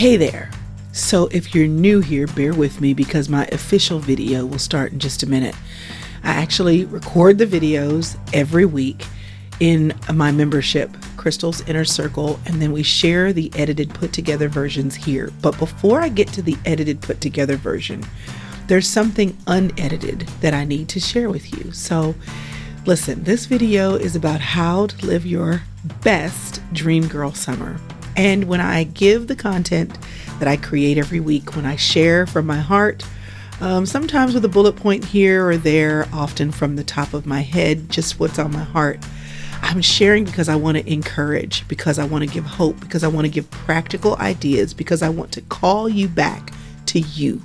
Hey there. So if you're new here, bear with me because my official video will start in just a minute. I actually record the videos every week in my membership, Crystal's Inner Circle, and then we share the edited put together versions here. But before I get to the edited put together version, there's something unedited that I need to share with you. So listen, this video is about how to live your best Dreamgirl Summer. And when I give the content that I create every week, when I share from my heart, sometimes with a bullet point here or there, often from the top of my head, just what's on my heart, I'm sharing because I want to encourage, because I want to give hope, because I want to give practical ideas, because I want to call you back to you.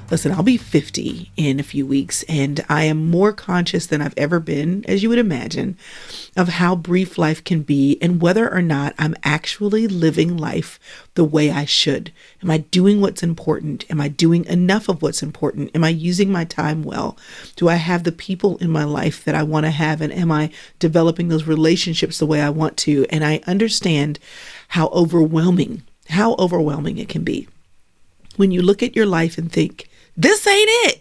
Listen, I'll be 50 in a few weeks, and I am more conscious than I've ever been, as you would imagine, of how brief life can be and whether or not I'm actually living life the way I should. Am I doing what's important? Am I doing enough of what's important? Am I using my time well? Do I have the people in my life that I want to have? And am I developing those relationships the way I want to? And I understand how overwhelming it can be when you look at your life and think, this ain't it.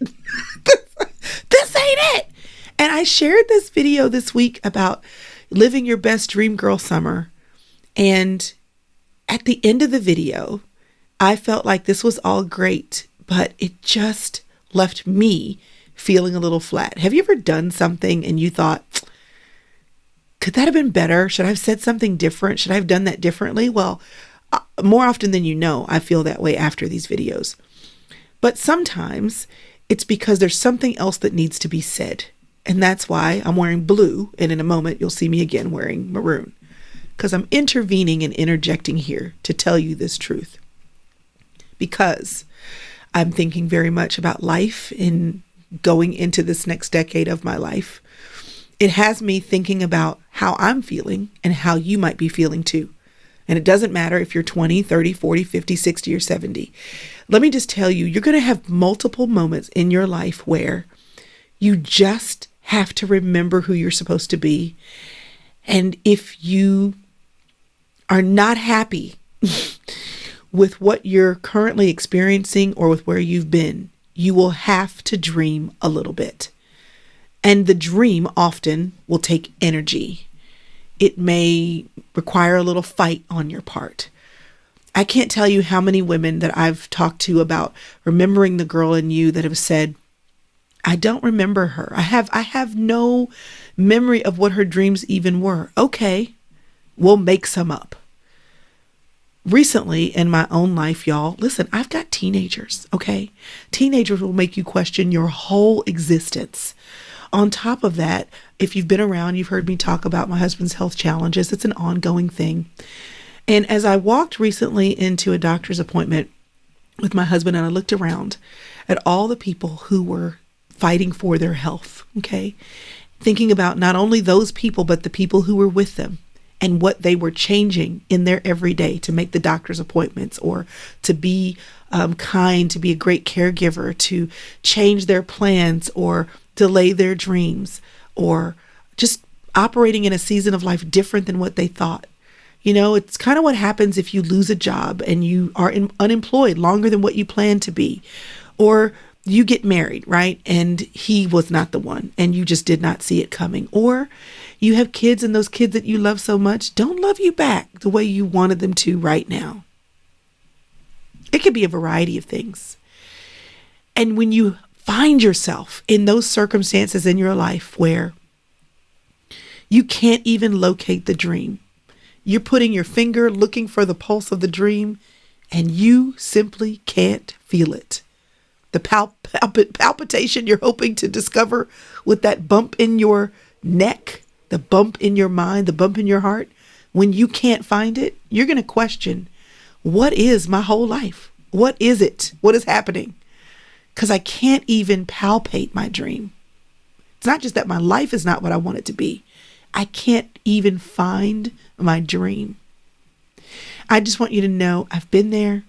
This ain't it. And I shared this video this week about living your best Dreamgirl Summer. And at the end of the video, I felt like this was all great, but it just left me feeling a little flat. Have you ever done something and you thought, could that have been better? Should I have said something different? Should I have done that differently? Well, more often than you know, I feel that way after these videos. But sometimes it's because there's something else that needs to be said. And that's why I'm wearing blue. And in a moment, you'll see me again wearing maroon, because I'm intervening and interjecting here to tell you this truth. Because I'm thinking very much about life in going into this next decade of my life. It has me thinking about how I'm feeling and how you might be feeling too. And it doesn't matter if you're 20, 30, 40, 50, 60, or 70. Let me just tell you, you're going to have multiple moments in your life where you just have to remember who you're supposed to be. And if you are not happy with what you're currently experiencing or with where you've been, you will have to dream a little bit. And the dream often will take energy. It may require a little fight on your part. I can't tell you how many women that I've talked to about remembering the girl in you that have said, I don't remember her. I have no memory of what her dreams even were. Okay, we'll make some up. Recently in my own life, y'all, listen, I've got teenagers, okay? Teenagers will make you question your whole existence. On top of that, if you've been around, you've heard me talk about my husband's health challenges. It's an ongoing thing. And as I walked recently into a doctor's appointment with my husband, and I looked around at all the people who were fighting for their health, okay? Thinking about not only those people, but the people who were with them and what they were changing in their everyday to make the doctor's appointments, or to be kind, to be a great caregiver, to change their plans or delay their dreams, or just operating in a season of life different than what they thought. You know, it's kind of what happens if you lose a job and you are unemployed longer than what you planned to be, or you get married, right? And he was not the one and you just did not see it coming. Or you have kids and those kids that you love so much don't love you back the way you wanted them to right now. It could be a variety of things. And when you find yourself in those circumstances in your life where you can't even locate the dream, you're putting your finger looking for the pulse of the dream and you simply can't feel it. The palpitation you're hoping to discover with that bump in your neck, the bump in your mind, the bump in your heart, when you can't find it, you're going to question, what is my whole life? What is it? What is happening? Because I can't even palpate my dream. It's not just that my life is not what I want it to be. I can't even find my dream. I just want you to know I've been there.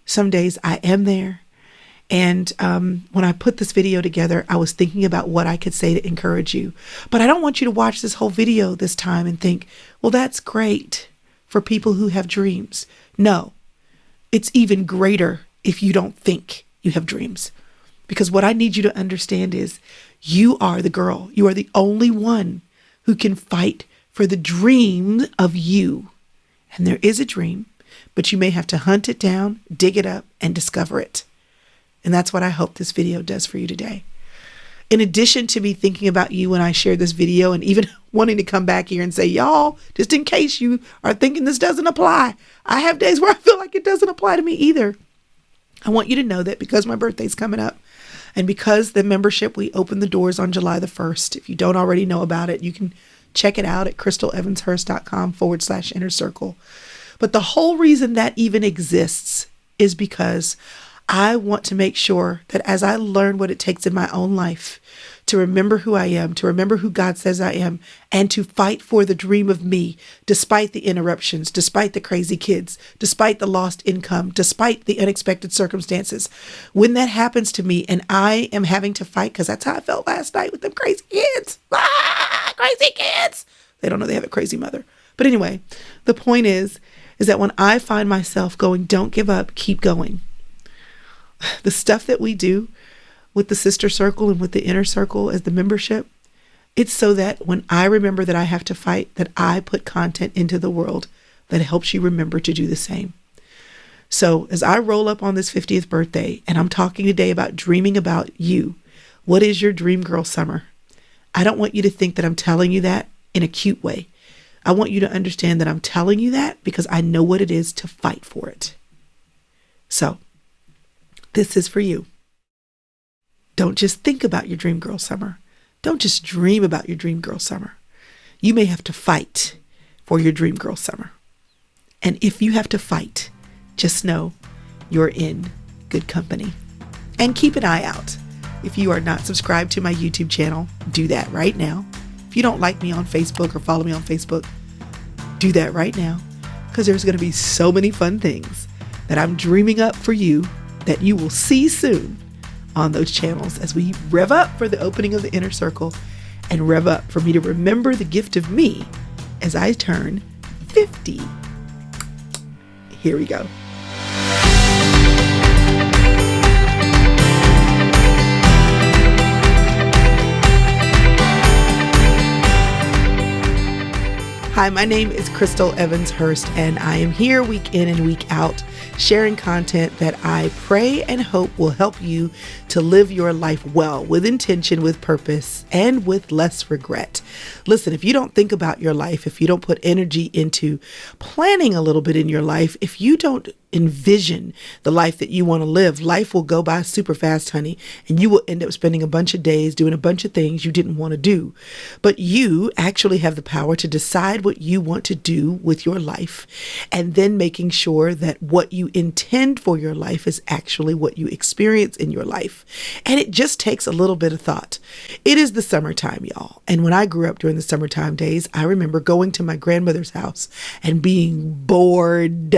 Some days I am there. And when I put this video together, I was thinking about what I could say to encourage you. But I don't want you to watch this whole video this time and think, well, that's great for people who have dreams. No, it's even greater if you don't think you have dreams. Because what I need you to understand is you are the girl. You are the only one who can fight for the dream of you. And there is a dream, but you may have to hunt it down, dig it up, and discover it. And that's what I hope this video does for you today. In addition to me thinking about you when I share this video and even wanting to come back here and say, y'all, just in case you are thinking this doesn't apply, I have days where I feel like it doesn't apply to me either. I want you to know that because my birthday's coming up and because the membership, we open the doors on July the 1st. If you don't already know about it, you can check it out at crystalevanshurst.com/inner circle. But the whole reason that even exists is because I want to make sure that as I learn what it takes in my own life to remember who I am, to remember who God says I am, and to fight for the dream of me, despite the interruptions, despite the crazy kids, despite the lost income, despite the unexpected circumstances. When that happens to me and I am having to fight, because that's how I felt last night with them crazy kids. Crazy kids. They don't know they have a crazy mother. But anyway, the point is that when I find myself going, don't give up, keep going. The stuff that we do with the sister circle and with the inner circle as the membership, it's so that when I remember that I have to fight, that I put content into the world that helps you remember to do the same. So as I roll up on this 50th birthday and I'm talking today about dreaming about you, what is your Dreamgirl Summer? I don't want you to think that I'm telling you that in a cute way. I want you to understand that I'm telling you that because I know what it is to fight for it. So this is for you. Don't just think about your Dreamgirl Summer. Don't just dream about your Dreamgirl Summer. You may have to fight for your Dreamgirl Summer. And if you have to fight, just know you're in good company. And keep an eye out. If you are not subscribed to my YouTube channel, do that right now. If you don't like me on Facebook or follow me on Facebook, do that right now. Because there's going to be so many fun things that I'm dreaming up for you that you will see soon on those channels as we rev up for the opening of the inner circle and rev up for me to remember the gift of me as I turn 50. Here we go. Hi, my name is Crystal Evans Hurst, and I am here week in and week out sharing content that I pray and hope will help you to live your life well, with intention, with purpose, and with less regret. Listen, if you don't think about your life, if you don't put energy into planning a little bit in your life, if you don't envision the life that you want to live, life will go by super fast, honey, and you will end up spending a bunch of days doing a bunch of things you didn't want to do. But you actually have the power to decide what you want to do with your life, and then making sure that what you intend for your life is actually what you experience in your life. And it just takes a little bit of thought. It is the summertime, y'all. And when I grew up during the summertime days, I remember going to my grandmother's house and being bored,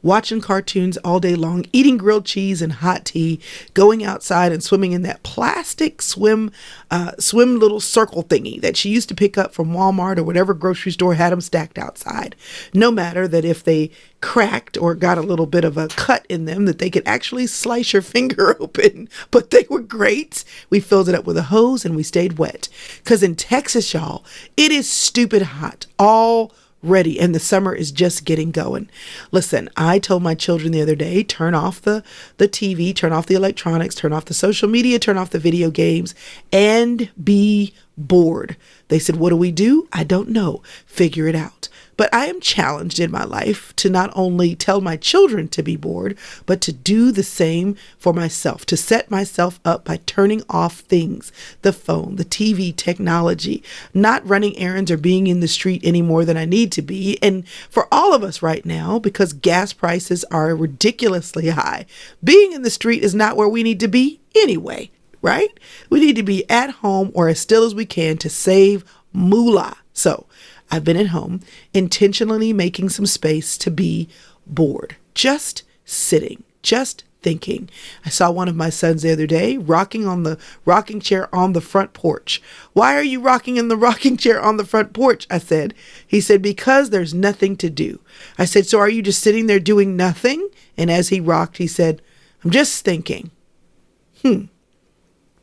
watching cartoons all day long, eating grilled cheese and hot tea, going outside and swimming in that plastic swim little circle thingy that she used to pick up from Walmart or whatever grocery store had them stacked outside. No matter that if they cracked or got a little bit of a cut in them, that they could actually slice your finger open, but they were great. We filled it up with a hose and we stayed wet. Because in Texas, y'all, it is stupid hot already, and the summer is just getting going. Listen, I told my children the other day, turn off the TV, turn off the electronics, turn off the social media, turn off the video games, and be bored. They said, what do we do? I don't know. Figure it out. But I am challenged in my life to not only tell my children to be bored, but to do the same for myself, to set myself up by turning off things, the phone, the TV, technology, not running errands or being in the street any more than I need to be. And for all of us right now, because gas prices are ridiculously high, being in the street is not where we need to be anyway, right? We need to be at home or as still as we can to save moolah. So I've been at home intentionally making some space to be bored, just sitting, just thinking. I saw one of my sons the other day rocking on the rocking chair on the front porch. Why are you rocking in the rocking chair on the front porch? I said. He said, because there's nothing to do. I said, so are you just sitting there doing nothing? And as he rocked, he said, I'm just thinking.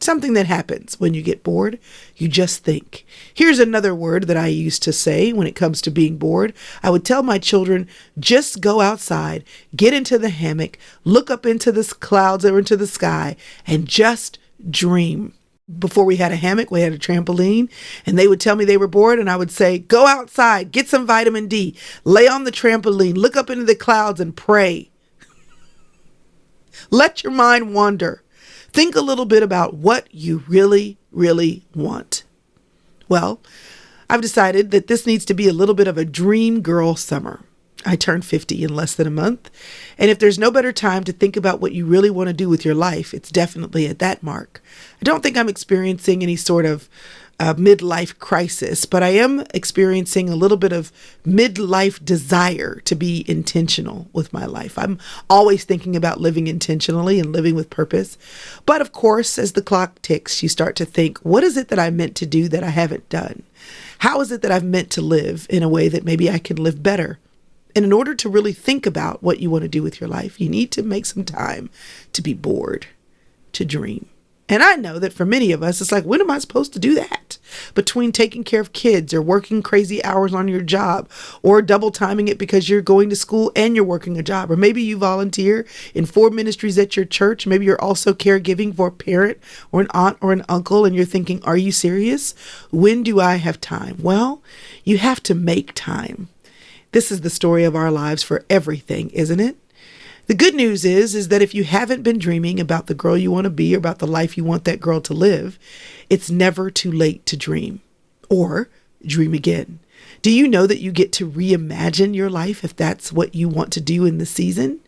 Something that happens when you get bored. You just think. Here's another word that I used to say when it comes to being bored. I would tell my children, just go outside, get into the hammock, look up into the clouds or into the sky, and just dream. Before we had a hammock, we had a trampoline, and they would tell me they were bored, and I would say, go outside, get some vitamin D, lay on the trampoline, look up into the clouds and pray. Let your mind wander. Think a little bit about what you really, really want. Well, I've decided that this needs to be a little bit of a Dreamgirl Summer. I turned 50 in less than a month. And if there's no better time to think about what you really want to do with your life, it's definitely at that mark. I don't think I'm experiencing any sort of midlife crisis, but I am experiencing a little bit of midlife desire to be intentional with my life. I'm always thinking about living intentionally and living with purpose. But of course, as the clock ticks, you start to think, what is it that I meant to do that I haven't done? How is it that I've meant to live in a way that maybe I can live better? And in order to really think about what you want to do with your life, you need to make some time to be bored, to dream. And I know that for many of us, it's like, when am I supposed to do that? Between taking care of kids or working crazy hours on your job or double timing it because you're going to school and you're working a job. Or maybe you volunteer in 4 ministries at your church. Maybe you're also caregiving for a parent or an aunt or an uncle. And you're thinking, are you serious? When do I have time? Well, you have to make time. This is the story of our lives for everything, isn't it? The good news is that if you haven't been dreaming about the girl you want to be or about the life you want that girl to live, it's never too late to dream or dream again. Do you know that you get to reimagine your life if that's what you want to do in the season?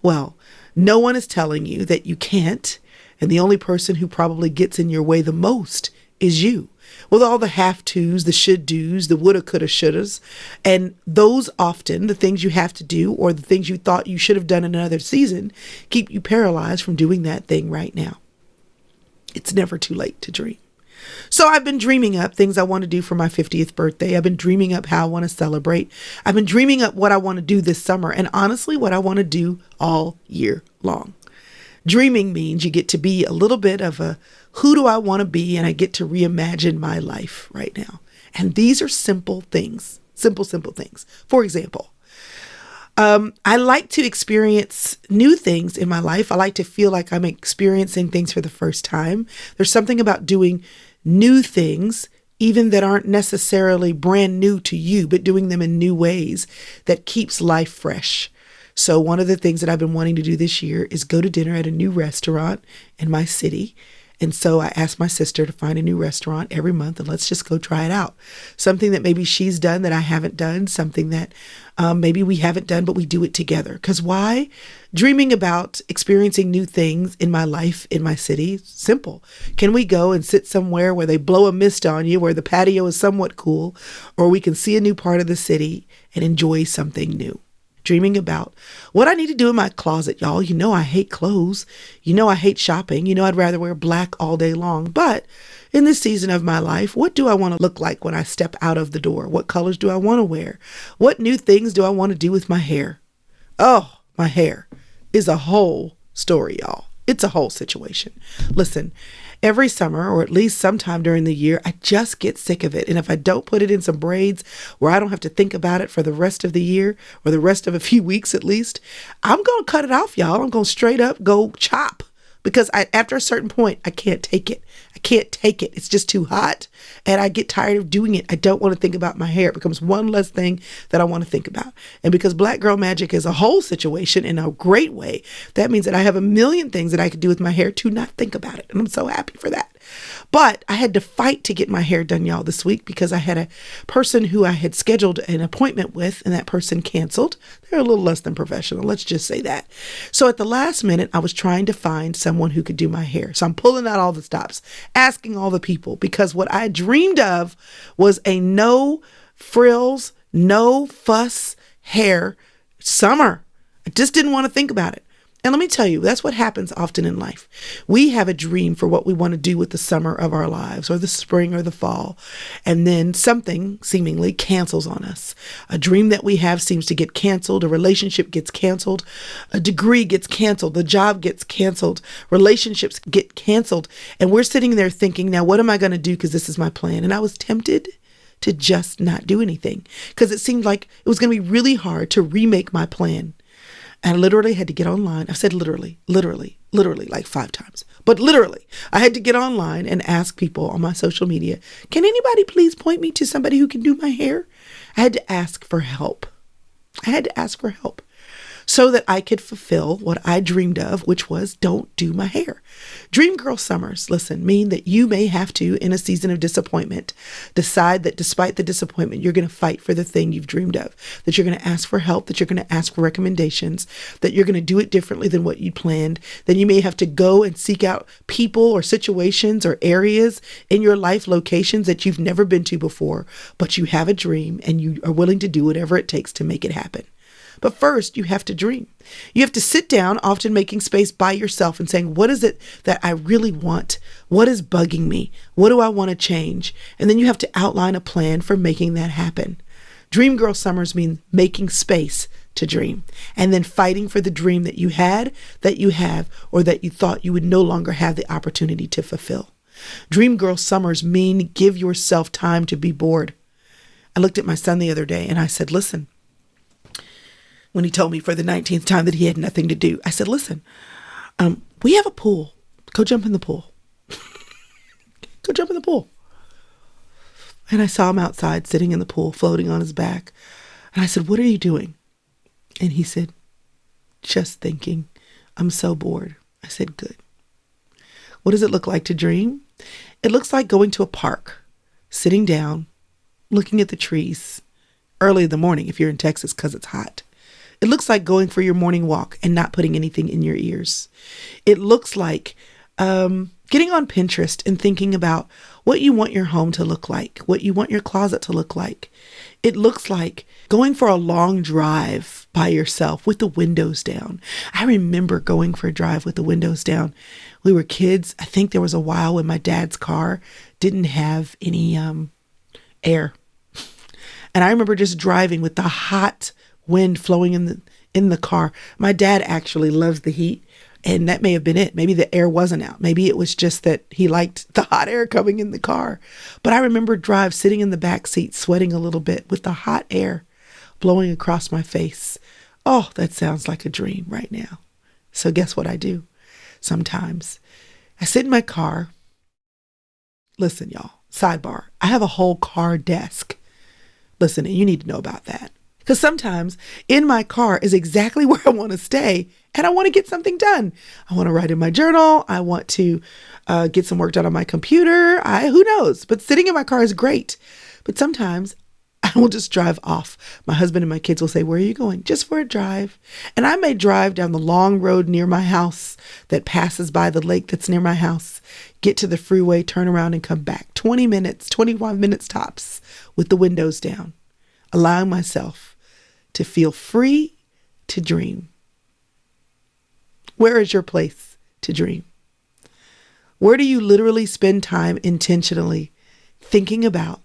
Well, no one is telling you that you can't, and the only person who probably gets in your way the most is you. With all the have-tos, the should-dos, the woulda, coulda, shouldas, and those often, the things you have to do or the things you thought you should have done in another season, keep you paralyzed from doing that thing right now. It's never too late to dream. So I've been dreaming up things I want to do for my 50th birthday. I've been dreaming up how I want to celebrate. I've been dreaming up what I want to do this summer, and honestly, what I want to do all year long. Dreaming means you get to be a little bit of a who do I want to be, and I get to reimagine my life right now. And these are simple things, simple things. For example, I like to experience new things in my life. I like to feel like I'm experiencing things for the first time. There's something about doing new things, even that aren't necessarily brand new to you, but doing them in new ways that keeps life fresh. So one of the things that I've been wanting to do this year is go to dinner at a new restaurant in my city. And so I asked my sister to find a new restaurant every month and let's just go try it out. Something that maybe she's done that I haven't done, something that maybe we haven't done, but we do it together. Because why? Dreaming about experiencing new things in my life, in my city, simple. Can we go and sit somewhere where they blow a mist on you, where the patio is somewhat cool, or we can see a new part of the city and enjoy something new? Dreaming about what I need to do in my closet, y'all. You know I hate clothes. You know I hate shopping. You know I'd rather wear black all day long. But in this season of my life, what do I want to look like when I step out of the door? What colors do I want to wear? What new things do I want to do with my hair? Oh, my hair is a whole story, y'all. It's a whole situation. Listen, every summer, or at least sometime during the year, I just get sick of it. And if I don't put it in some braids where I don't have to think about it for the rest of the year or the rest of a few weeks at least, I'm going to cut it off, y'all. I'm going to straight up go chop because after a certain point, I can't take it. I can't take it. It's just too hot and I get tired of doing it. I don't want to think about my hair. It becomes one less thing that I want to think about. And because Black Girl Magic is a whole situation in a great way, that means that I have a million things that I could do with my hair to not think about it. And I'm so happy for that. But I had to fight to get my hair done, y'all, this week because I had a person who I had scheduled an appointment with and that person canceled. They're a little less than professional. Let's just say that. So at the last minute, I was trying to find someone who could do my hair. So I'm pulling out all the stops, asking all the people because what I dreamed of was a no frills, no fuss hair summer. I just didn't want to think about it. And let me tell you, that's what happens often in life. We have a dream for what we want to do with the summer of our lives, or the spring or the fall. And then something seemingly cancels on us. A dream that we have seems to get canceled. A relationship gets canceled. A degree gets canceled. The job gets canceled. Relationships get canceled. And we're sitting there thinking, now what am I going to do? Because this is my plan. And I was tempted to just not do anything because it seemed like it was going to be really hard to remake my plan. I literally had to get online. I've said literally like 5 times, but literally I had to get online and ask people on my social media, can anybody please point me to somebody who can do my hair? I had to ask for help. So that I could fulfill what I dreamed of, which was don't do my hair. Dreamgirl Summers, listen, mean that you may have to, in a season of disappointment, decide that despite the disappointment, you're going to fight for the thing you've dreamed of, that you're going to ask for help, that you're going to ask for recommendations, that you're going to do it differently than what you planned. Then you may have to go and seek out people or situations or areas in your life, locations that you've never been to before, but you have a dream and you are willing to do whatever it takes to make it happen. But first, you have to dream. You have to sit down, often making space by yourself and saying, what is it that I really want? What is bugging me? What do I want to change? And then you have to outline a plan for making that happen. Dreamgirl Summers mean making space to dream and then fighting for the dream that you had, that you have, or that you thought you would no longer have the opportunity to fulfill. Dreamgirl Summers mean give yourself time to be bored. I looked at my son the other day and I said, listen, when he told me for the 19th time that he had nothing to do, I said, listen, we have a pool. Go jump in the pool. Go jump in the pool. And I saw him outside sitting in the pool, floating on his back. And I said, what are you doing? And he said, just thinking. I'm so bored. I said, good. What does it look like to dream? It looks like going to a park, sitting down, looking at the trees early in the morning if you're in Texas because it's hot. It looks like going for your morning walk and not putting anything in your ears. It looks like getting on Pinterest and thinking about what you want your home to look like, what you want your closet to look like. It looks like going for a long drive by yourself with the windows down. I remember going for a drive with the windows down. We were kids. I think there was a while when my dad's car didn't have any air. And I remember just driving with the hot wind flowing in the car. My dad actually loves the heat, and that may have been it. Maybe the air wasn't out. Maybe it was just that he liked the hot air coming in the car. But I remember sitting in the back seat, sweating a little bit with the hot air blowing across my face. Oh, that sounds like a dream right now. So guess what I do? Sometimes I sit in my car. Listen, y'all, sidebar. I have a whole car desk. Listen, and you need to know about that. Because sometimes in my car is exactly where I want to stay and I want to get something done. I want to write in my journal. I want to get some work done on my computer. Who knows? But sitting in my car is great. But sometimes I will just drive off. My husband and my kids will say, where are you going? Just for a drive. And I may drive down the long road near my house that passes by the lake that's near my house, get to the freeway, turn around and come back. 20 minutes, 25 minutes tops with the windows down, allowing myself to feel free to dream. Where is your place to dream? Where do you literally spend time intentionally thinking about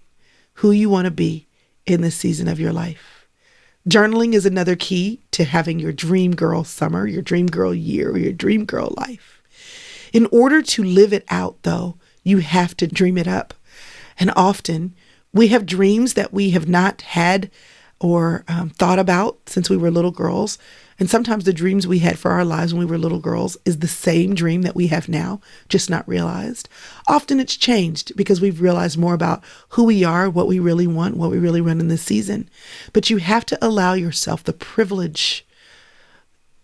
who you want to be in this season of your life? Journaling is another key to having your dream girl summer, your dream girl year, or your dream girl life. In order to live it out, though, you have to dream it up. And often we have dreams that we have not had or thought about since we were little girls. And sometimes the dreams we had for our lives when we were little girls is the same dream that we have now, just not realized. Often it's changed because we've realized more about who we are, what we really want, what we really want in this season. But you have to allow yourself the privilege.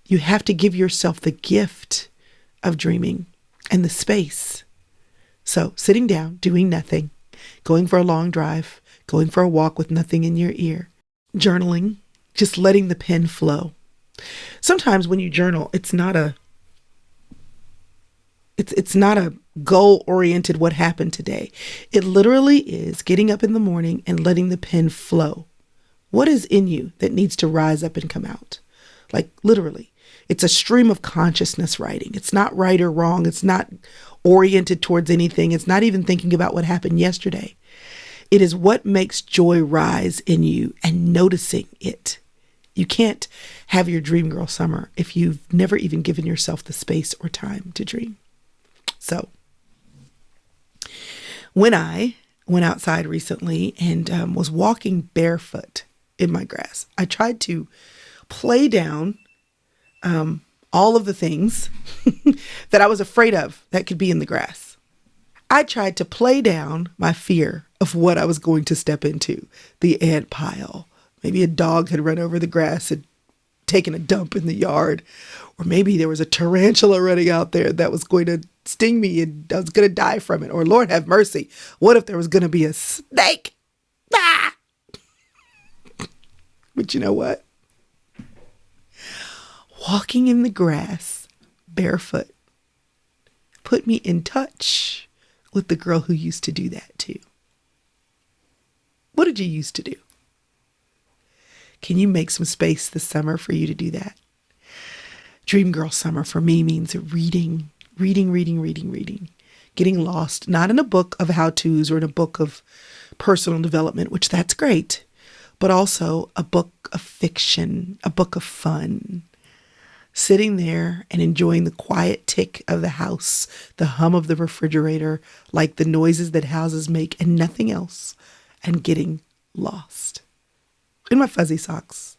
You have to give yourself the gift of dreaming and the space. So sitting down, doing nothing, going for a long drive, going for a walk with nothing in your ear, journaling, just letting the pen flow. Sometimes when you journal, it's not a goal-oriented what happened today. It literally is getting up in the morning and letting the pen flow. What is in you that needs to rise up and come out? Like literally, It's a stream of consciousness writing. It's not right or wrong. It's not oriented towards anything. It's not even thinking about what happened yesterday. It is what makes joy rise in you and noticing it. You can't have your Dreamgirl Summer if you've never even given yourself the space or time to dream. So when I went outside recently and was walking barefoot in my grass, I tried to play down all of the things that I was afraid of that could be in the grass. I tried to play down my fear of what I was going to step into, the ant pile. Maybe a dog had run over the grass and taken a dump in the yard. Or maybe there was a tarantula running out there that was going to sting me and I was going to die from it. Or Lord have mercy, what if there was going to be a snake? Ah! But you know what? Walking in the grass barefoot put me in touch with the girl who used to do that too. What did you used to do? Can you make some space this summer for you to do that? Dreamgirl Summer for me means reading. Getting lost, not in a book of how-tos or in a book of personal development, which that's great, but also a book of fiction, a book of fun. Sitting there and enjoying the quiet tick of the house, the hum of the refrigerator, like the noises that houses make and nothing else, and getting lost. In my fuzzy socks.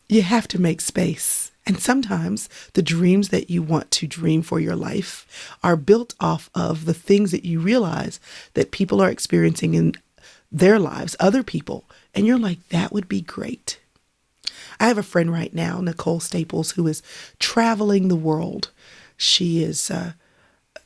You have to make space. And sometimes the dreams that you want to dream for your life are built off of the things that you realize that people are experiencing in their lives, other people. And you're like, that would be great. I have a friend right now, Nicole Staples, who is traveling the world. She is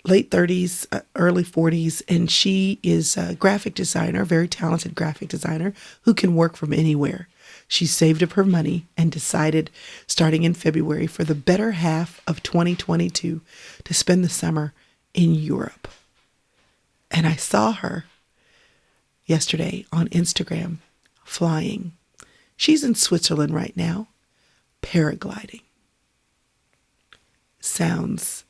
late 30s, early 40s, and she is a graphic designer, a very talented graphic designer who can work from anywhere. She saved up her money and decided, starting in February, for the better half of 2022 to spend the summer in Europe. And I saw her yesterday on Instagram flying. She's in Switzerland right now, paragliding. Sounds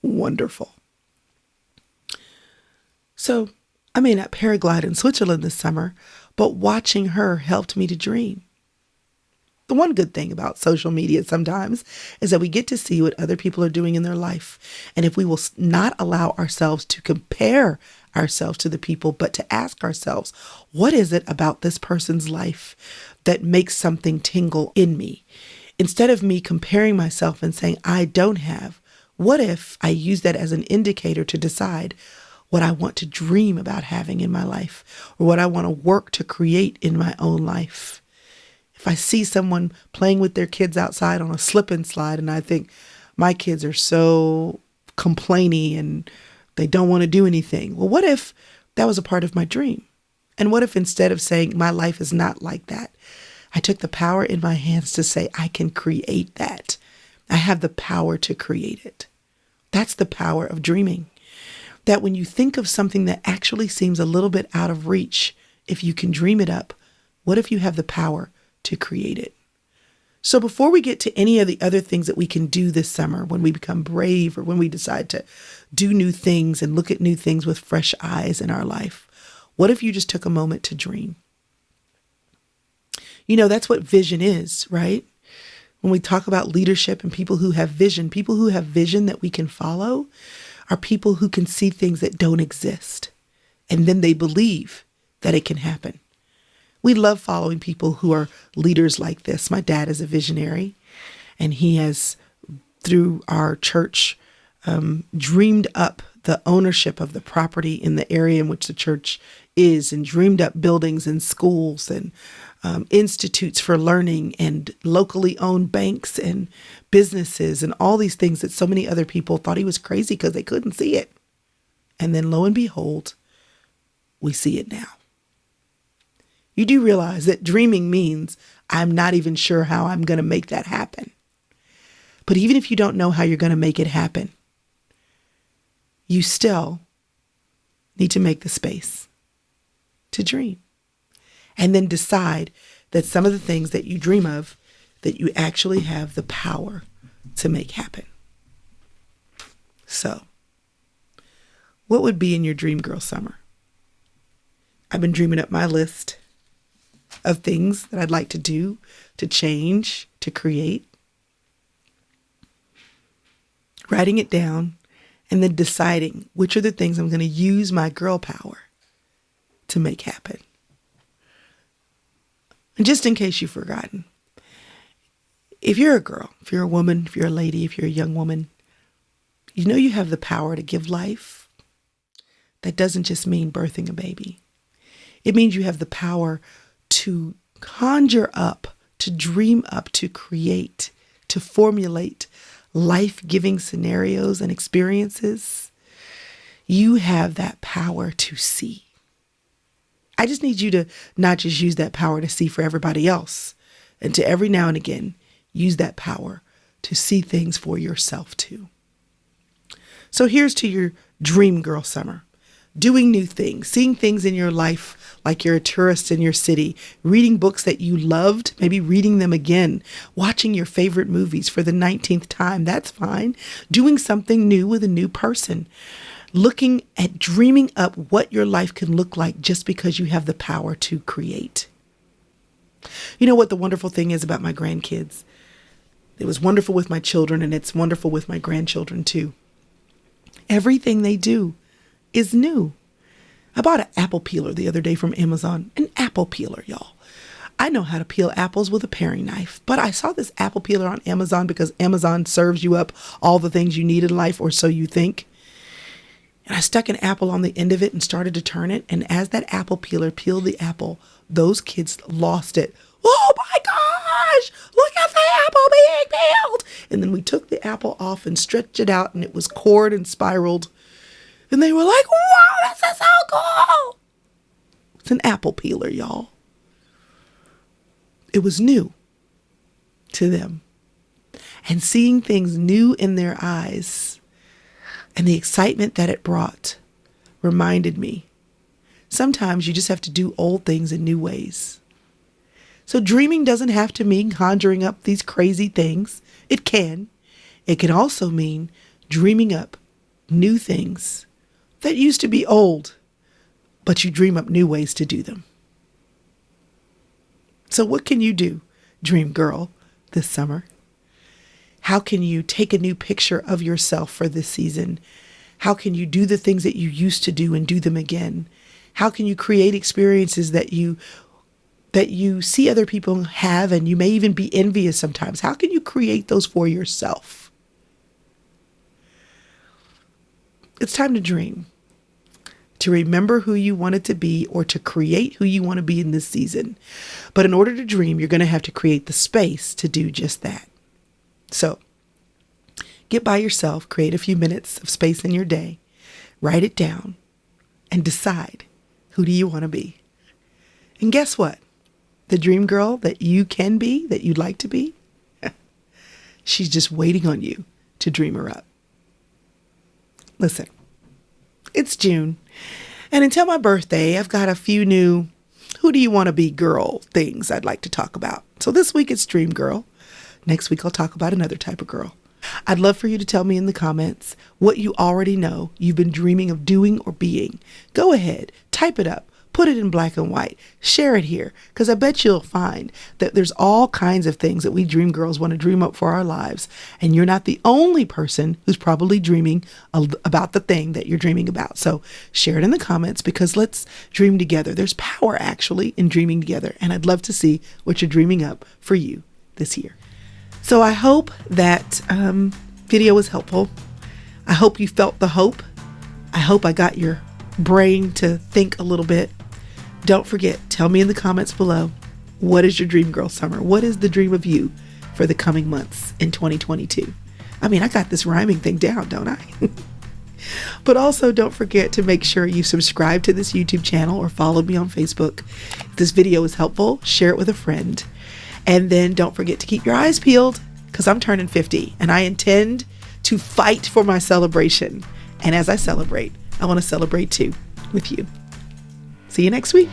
wonderful. So I may not paraglide in Switzerland this summer, but watching her helped me to dream. The one good thing about social media sometimes is that we get to see what other people are doing in their life. And if we will not allow ourselves to compare ourselves to the people, but to ask ourselves, what is it about this person's life that makes something tingle in me? Instead of me comparing myself and saying, I don't have, what if I use that as an indicator to decide what I want to dream about having in my life or what I want to work to create in my own life? If I see someone playing with their kids outside on a slip and slide and I think my kids are so complainy and they don't want to do anything. Well, what if that was a part of my dream? And what if instead of saying my life is not like that, I took the power in my hands to say I can create that. I have the power to create it. That's the power of dreaming. That when you think of something that actually seems a little bit out of reach, if you can dream it up, what if you have the power to create it? So before we get to any of the other things that we can do this summer, when we become brave or when we decide to do new things and look at new things with fresh eyes in our life, what if you just took a moment to dream? You know, that's what vision is, right? When we talk about leadership and people who have vision that we can follow are people who can see things that don't exist. And then they believe that it can happen. We love following people who are leaders like this. My dad is a visionary, and he has, through our church, dreamed up the ownership of the property in the area in which the church is, and dreamed up buildings and schools and institutes for learning and locally owned banks and businesses and all these things that so many other people thought he was crazy because they couldn't see it. And then lo and behold, we see it now. You do realize that dreaming means I'm not even sure how I'm going to make that happen. But even if you don't know how you're going to make it happen, you still need to make the space to dream. And then decide that some of the things that you dream of, that you actually have the power to make happen. So, what would be in your Dreamgirl Summer? I've been dreaming up my list of things that I'd like to do, to change, to create. Writing it down and then deciding which are the things I'm going to use my girl power to make happen. And just in case you've forgotten, if you're a girl, if you're a woman, if you're a lady, if you're a young woman, you know you have the power to give life. That doesn't just mean birthing a baby. It means you have the power to conjure up, to dream up, to create, to formulate life-giving scenarios and experiences. You have that power to see. I just need you to not just use that power to see for everybody else, and to every now and again use that power to see things for yourself too. So here's to your Dreamgirl Summer. Doing new things, seeing things in your life like you're a tourist in your city, reading books that you loved, maybe reading them again, watching your favorite movies for the 19th time, that's fine. Doing something new with a new person. Looking at dreaming up what your life can look like just because you have the power to create. You know what the wonderful thing is about my grandkids? It was wonderful with my children, and it's wonderful with my grandchildren too. Everything they do is new. I bought an apple peeler the other day from Amazon. An apple peeler, y'all. I know how to peel apples with a paring knife, but I saw this apple peeler on Amazon because Amazon serves you up all the things you need in life, or so you think. And I stuck an apple on the end of it and started to turn it. And as that apple peeler peeled the apple, those kids lost it. Oh my gosh, look at the apple being peeled. And then we took the apple off and stretched it out, and it was cored and spiraled. And they were like, wow, this is so cool. It's an apple peeler, y'all. It was new to them. And seeing things new in their eyes and the excitement that it brought reminded me, sometimes you just have to do old things in new ways. So dreaming doesn't have to mean conjuring up these crazy things. It can. It can also mean dreaming up new things that used to be old, but you dream up new ways to do them. So what can you do, Dream Girl, this summer? How can you take a new picture of yourself for this season? How can you do the things that you used to do and do them again? How can you create experiences that you see other people have, and you may even be envious sometimes? How can you create those for yourself? It's time to dream, to remember who you wanted to be, or to create who you want to be in this season. But in order to dream, you're going to have to create the space to do just that. So get by yourself, create a few minutes of space in your day, write it down, and decide, who do you want to be? And guess what? The dream girl that you can be, that you'd like to be, she's just waiting on you to dream her up. Listen, it's June, and until my birthday, I've got a few new who do you want to be girl things I'd like to talk about. So this week it's Dream Girl. Next week I'll talk about another type of girl. I'd love for you to tell me in the comments what you already know you've been dreaming of doing or being. Go ahead, type it up. Put it in black and white. Share it here, because I bet you'll find that there's all kinds of things that we dream girls want to dream up for our lives. And you're not the only person who's probably dreaming about the thing that you're dreaming about. So share it in the comments, because let's dream together. There's power actually in dreaming together. And I'd love to see what you're dreaming up for you this year. So I hope that video was helpful. I hope you felt the hope. I hope I got your brain to think a little bit. Don't forget, tell me in the comments below, what is your dream girl summer? What is the dream of you for the coming months in 2022? I mean, I got this rhyming thing down, don't I? But also don't forget to make sure you subscribe to this YouTube channel or follow me on Facebook. If this video is helpful, share it with a friend. And then don't forget to keep your eyes peeled, because I'm turning 50 and I intend to fight for my celebration. And as I celebrate, I want to celebrate too with you. See you next week.